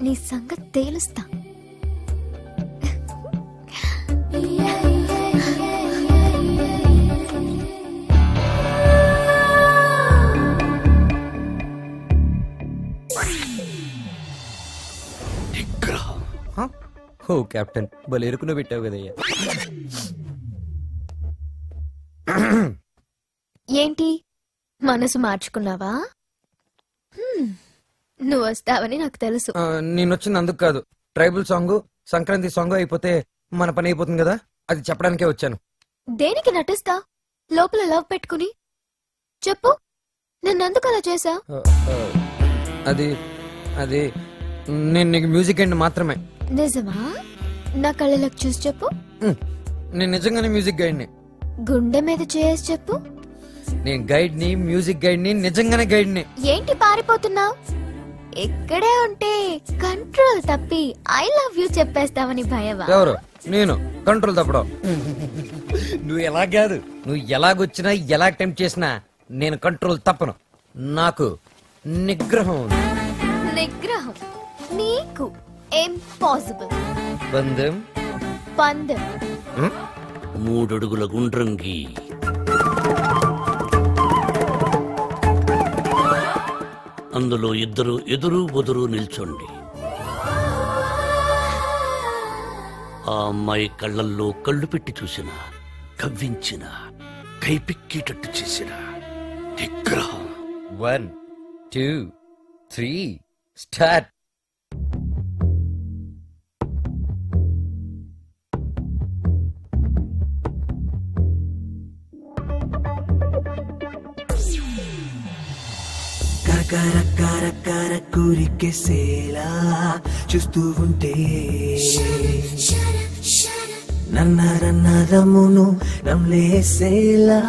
నీ సంగతి తేలుస్తా. ఓ కెప్టెన్ భలే ఎరుకున పెట్టావు కదయ్యా. ఏంటి మనసు మార్చుకున్నావా? నువ్వు వస్తావని నాకు తెలుసు. నేను వచ్చింది అందుకు కాదు. ట్రైబల్ సాంగ్ సంక్రాంతి సాంగ్ అయిపోతే మన పని అయిపోతుంది కదా, అది చెప్పడానికే వచ్చాను. దేనికి నటిస్తా లోపల లవ్ పెట్టుకుని? చెప్పు, నన్నెందుకు అలా చేసా? అది అది నేను నీకు మ్యూజిక్ గైడ్ మాత్రమే. నిజమా? నా కళ్ళలోకి చూసి చెప్పు. నేను నిజంగానే మ్యూజిక్ గైడ్ని. గుండె మీద చేసి చెప్పు. నేను గైడ్ ని, మ్యూజిక్ గైడ్ ని, నిజంగానే గైడ్ ని. ఏంటి పారిపోతున్నావు? ఇక్కడే ఉంటే కంట్రోల్ తప్పి ఐ లవ్ యూ చెప్పేస్తావని భయమా? ఎవరు? నేను కంట్రోల్ తప్పడం. నువ్వు ఎలా కాదు, నువ్వు ఎలాగొచ్చినా ఎలా అటెంప్ట్ చేసినా నేను కంట్రోల్ తప్పను. నాకు నిగ్రహం ఉంది. నిగ్రహం నీకు ఇంపాసిబుల్. పందెం పందెం 3 అడుగుల గుండ్రంగి, అందులో 2 ఎదురు బొదురు నిల్చోండి. ఆ అమ్మాయి కళ్ళల్లో కళ్ళు పెట్టి చూసిన, కవ్వించిన, కైపిక్కేటట్టు చేసిన నిగ్రహం. 1 2 3 స్టార్ట్. కూరికేసేలా చూస్తూ ఉంటే నన్నరన్నరమును నమ్లేసేలా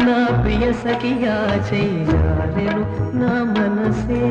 నా ప్రియ సఖియా చేయాలెను నా మనసే